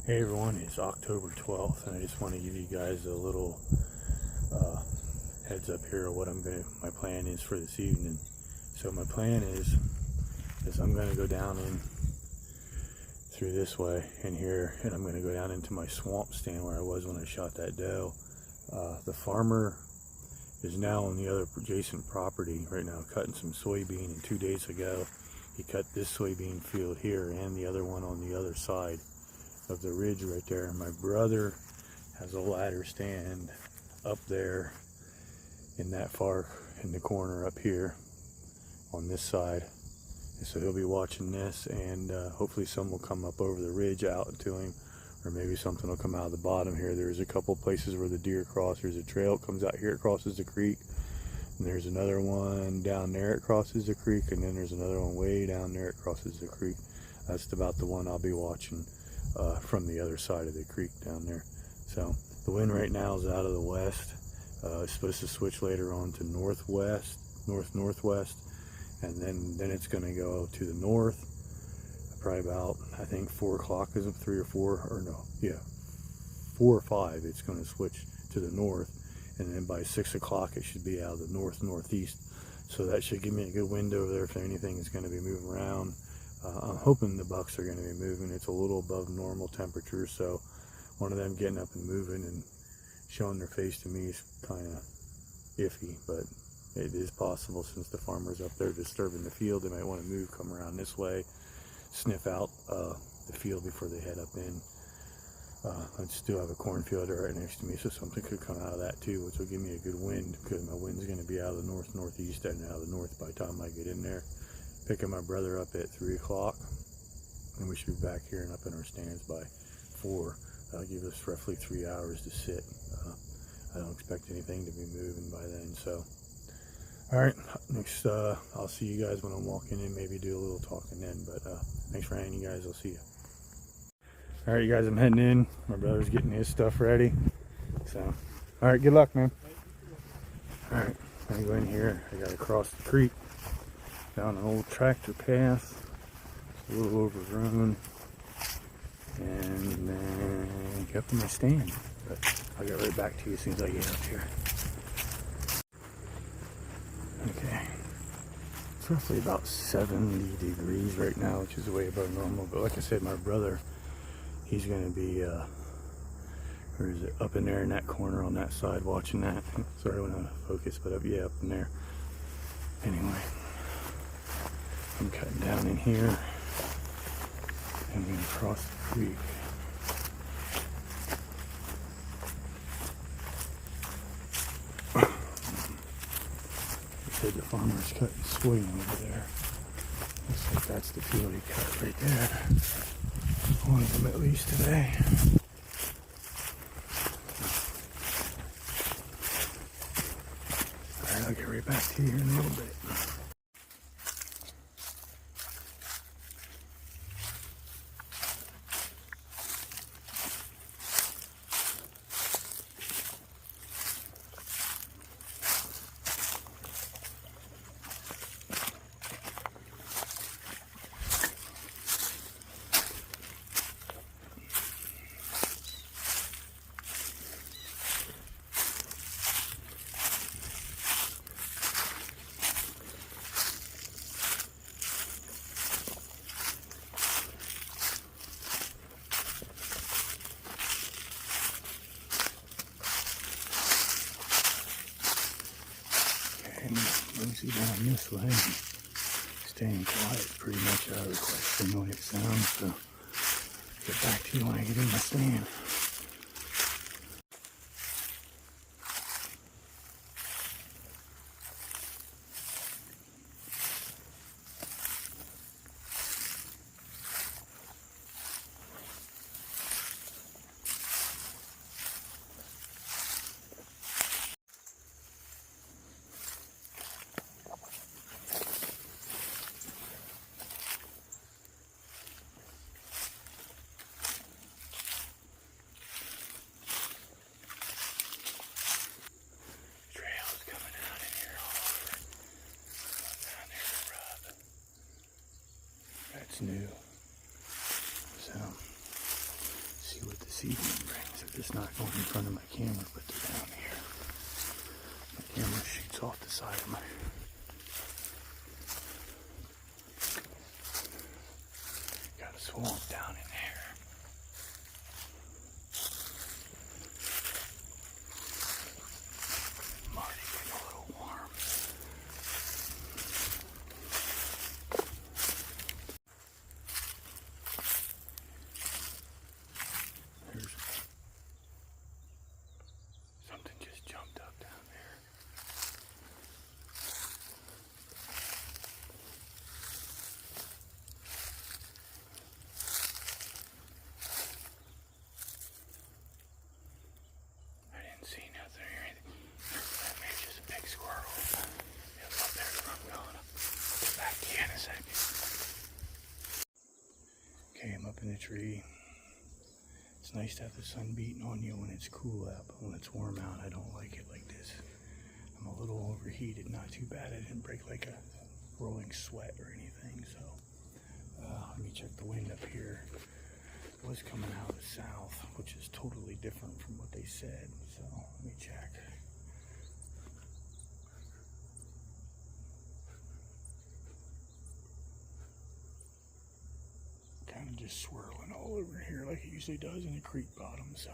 Hey everyone, it's October 12th and I just want to give you guys a little heads up here of what my plan is for this evening. So my plan is I'm going to go down in through this way in here, and I'm going to go down into my swamp stand where I was when I shot that doe. The farmer is now on the other adjacent property right now cutting some soybean, and 2 days ago he cut this soybean field here and the other one on the other side of the ridge right there. My brother has a ladder stand up there in that far in the corner up here on this side, and so he'll be watching this, and hopefully some will come up over the ridge out to him, or maybe something will come out of the bottom here. There's a couple places where the deer cross. There's a trail that comes out here, it crosses the creek, and there's another one down there, it crosses the creek, and then there's another one way down there, it crosses the creek. That's about the one I'll be watching from the other side of the creek down there. So the wind right now is out of the west. It's supposed to switch later on to northwest, northwest, and then it's going to go to the north. Probably about, I think 4 o'clock, is it 3 or 4, or no, yeah, 4 or 5. It's going to switch to the north, and then by 6 o'clock it should be out of the northeast. So that should give me a good wind over there if anything is going to be moving around. I'm hoping the bucks are going to be moving. It's a little above normal temperature, so one of them getting up and moving and showing their face to me is kind of iffy, but it is possible since the farmer's up there disturbing the field. They might want to move, come around this way, sniff out the field before they head up in. I still have a cornfield right next to me, so something could come out of that too, which will give me a good wind, because my wind's going to be out of the northeast and out of the north by the time I get in there. Picking my brother up at 3 o'clock, and we should be back here and up in our stands by 4. That'll give us roughly 3 hours to sit. I don't expect anything to be moving by then. So, all right, next I'll see you guys when I'm walking in. Maybe do a little talking then. But thanks for hanging, guys. I'll see you. All right, you guys, I'm heading in. My brother's getting his stuff ready. So, all right, good luck, man. All right, I'm gonna go in here. I gotta cross the creek down an old tractor path. It's a little overgrown, and then get up to my stand. But I'll get right back to you as soon as I get up here. Okay, it's roughly about 70 degrees right now, which is way above normal. But like I said, my brother, he's going to be where is it, up in there in that corner on that side watching that. Sorry, I don't want to focus, but up in there. Anyway, I'm cutting down in here, and I'm going to cross the creek. They said the farmer's cutting soybean over there. Looks like that's the field he cut right there. One of them at least today. Alright, I'll get right back to you here in a little bit. Mosey down this way, staying quiet, pretty much out of the question the way it sounds. So get back to you when I get in my stand. New, so see seed rings. They're just not going in front of my camera, but they're down here. My camera shoots off the side of my... Got a swamp down in there. Marty getting a little warm. There's something just jumped up down there. I didn't see nothing or anything. Maybe just a big squirrel. It was up there where I'm going. I'll get back to you in a second. Okay, I'm up in the tree. It's nice to have the sun beating on you when it's cool out, but when it's warm out, I don't like it like this. I'm a little overheated, not too bad. I didn't break like a rolling sweat or anything, so let me check the wind up here. It was coming out of the south, which is totally different from what they said, so let me check. Kind of just swirling all over here like it usually does in a creek bottom, so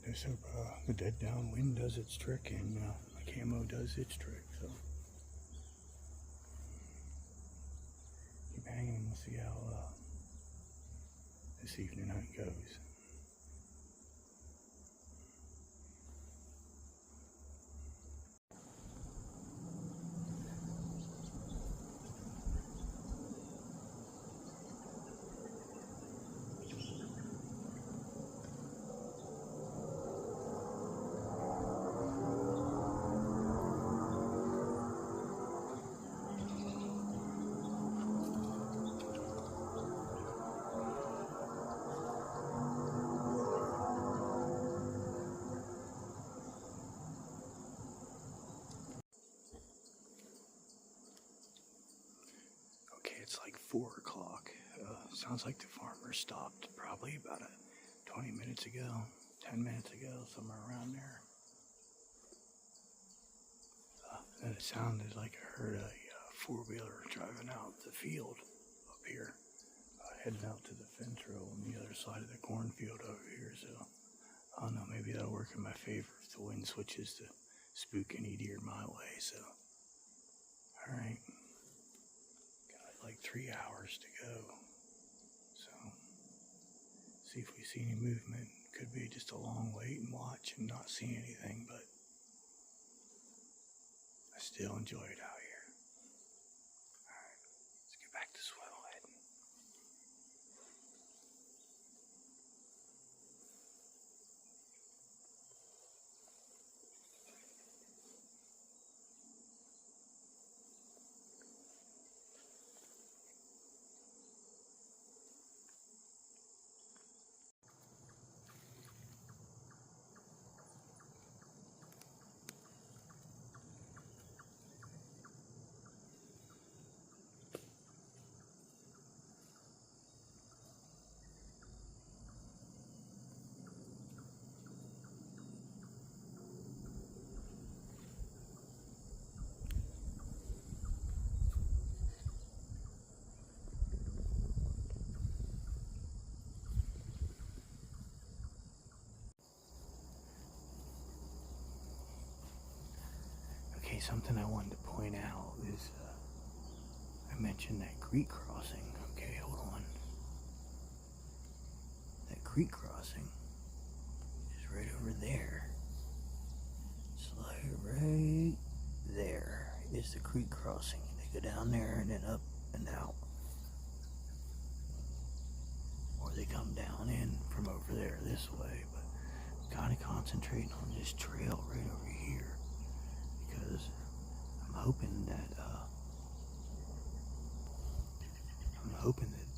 let's hope the dead downwind does its trick and my camo does its trick, so keep hanging and we'll see how this evening hunt goes. It's like 4 o'clock. Sounds like the farmer stopped probably about 20 minutes ago, 10 minutes ago, somewhere around there. And it sounded like I heard a four-wheeler driving out the field up here, heading out to the fence row on the other side of the cornfield over here. So I don't know, maybe that'll work in my favor if the wind switches to spook any deer my way. So, all right. Like 3 hours to go, so see if we see any movement. Could be just a long wait and watch and not see anything, but I still enjoy it out here. Alright, let's get back to swell heading. Okay, something I wanted to point out is I mentioned that creek crossing. Okay, hold on. That creek crossing is right over there. It's like right there is the creek crossing. They go down there and then up and out. Or they come down in from over there this way. But I'm kind of concentrating on this trail right over here. Because I'm hoping that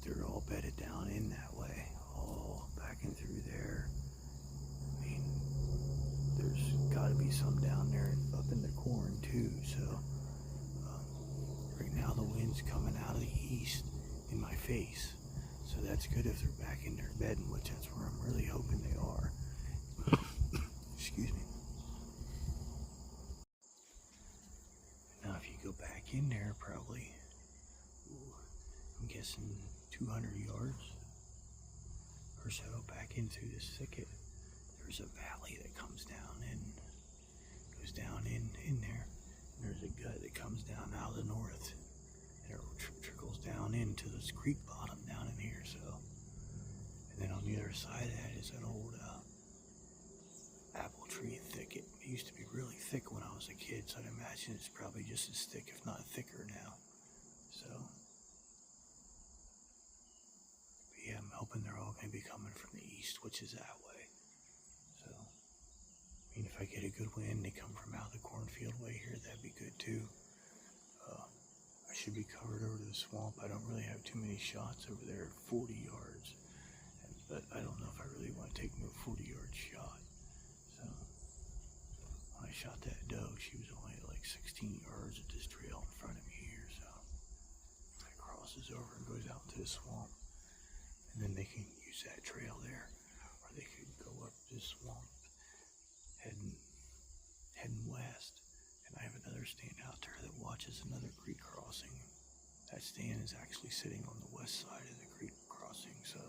they're all bedded down in that way, all back in through there. I mean, there's got to be some down there up in the corn too. So right now the wind's coming out of the east in my face, so So that's good if they're back in their bedding, which that's where I'm really hoping they are. Excuse me. Now if you go back in there, probably, I'm guessing 200 yards or so back in through this thicket, there's a valley that comes down and goes down in there. And there's a gut that comes down out of the north, and it trickles down into this creek bottom down in here. So, and then on the other side of that is an old apple tree thicket. It used to be really thick when I was a kid, so I'd imagine it's probably just as thick, if not thicker now. So, but yeah, I'm hoping they're all going to be coming from the east, which is that way. So, I mean, if I get a good wind, they come from out the cornfield way here, that'd be good too. I should be covered over to the swamp. I don't really have too many shots over there at 40 yards, but I don't know if I really want to take no 40-yard shot. So when I shot that doe, she was only like 16 yards at this trail in front of me here. So it crosses over and goes out into the swamp, and then they can use that trail there, or they could go up this swamp heading west. And I have another stand out there that watches another creek crossing. That stand is actually sitting on the west side of the creek crossing, so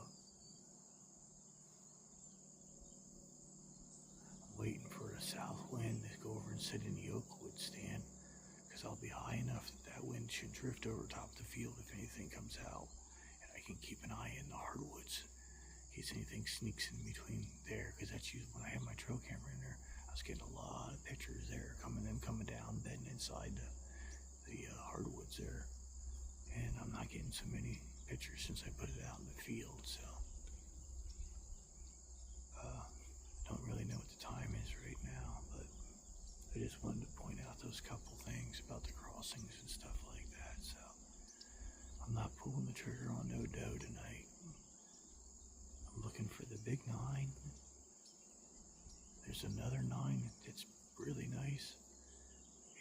I'm waiting for a south wind to go over and sit in the oakwood stand, because I'll be high enough that wind should drift over top the field if anything comes out, and I can keep an eye in the hardwoods in case anything sneaks in between there, because that's usually when I have my trail camera in there. I was getting a lot of pictures there, coming down, bedding inside the hardwoods there. And I'm not getting so many pictures since I put it out in the field, so don't really know what the time is right now, but I just wanted to point out those couple things about the crossings and stuff like that. So I'm not pulling the trigger on no doe tonight. I'm looking for the big 9. There's another 9 that's really nice,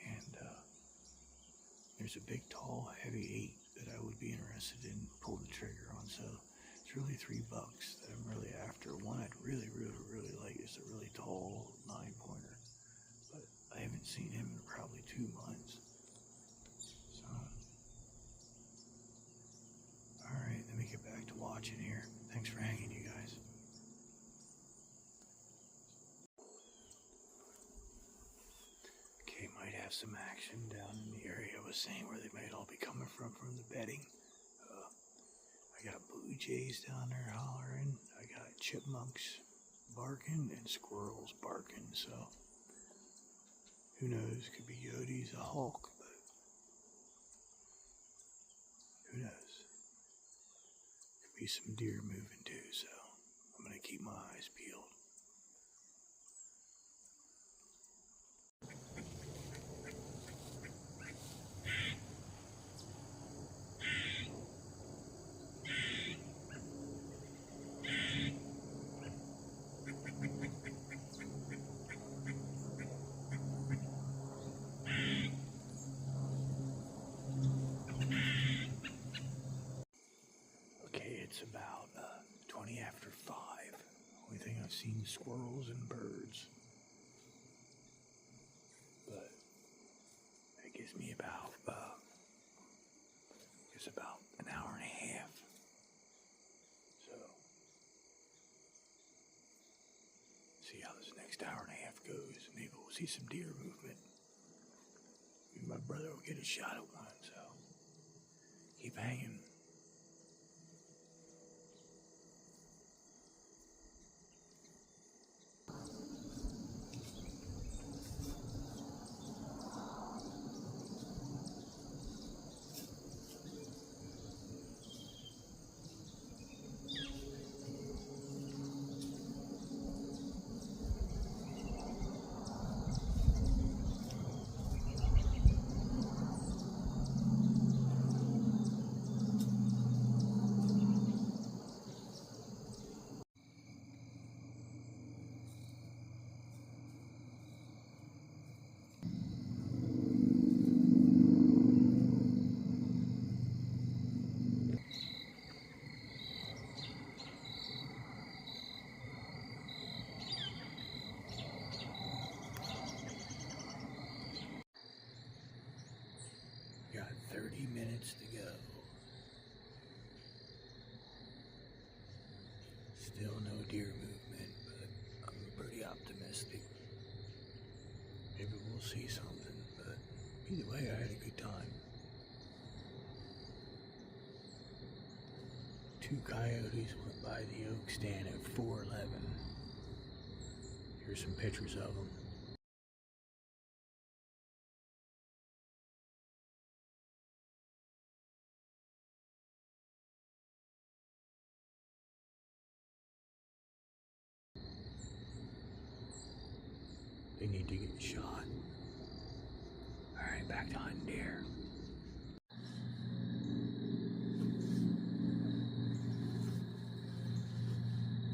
and there's a big, tall, heavy 8 that I would be interested in pulling the trigger on. So it's really 3 bucks that I'm really after. One I'd really like is a really tall 9-pointer, but I haven't seen him in probably 2 months. So, all right, let me get back to watching here. Thanks for hanging, you guys. Okay, might have some action down in the area I was saying where they might all be coming from the bedding. I got blue jays down there hollering. I got chipmunks barking and squirrels barking. So who knows? Could be Yode's a hawk, but who knows? Could be some deer moving too. So I'm gonna keep my eyes peeled. It's about 20 after 5. Only thing I've seen is squirrels and birds. But that gives me about an hour and a half. So see how this next hour and a half goes. Maybe we'll see some deer movement. Maybe my brother will get a shot at one. So keep hanging. Still no deer movement, but I'm pretty optimistic. Maybe we'll see something, but either way, I had a good time. 2 coyotes went by the oak stand at 4:11. Here's some pictures of them. They need to get shot. Alright, back to hunting deer.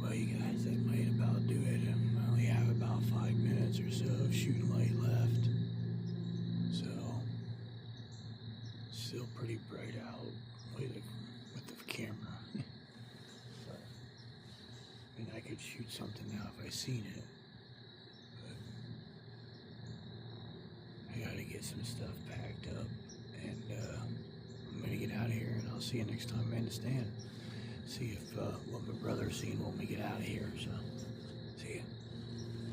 Well, you guys, that might about do it. I only have about 5 minutes or so of shooting light left. So, still pretty bright out with the camera. But, I mean, I could shoot something now if I seen it. I gotta get some stuff packed up, and I'm gonna get out of here, and I'll see you next time, man, to stand. See if what my brother's seen when we get out of here, so.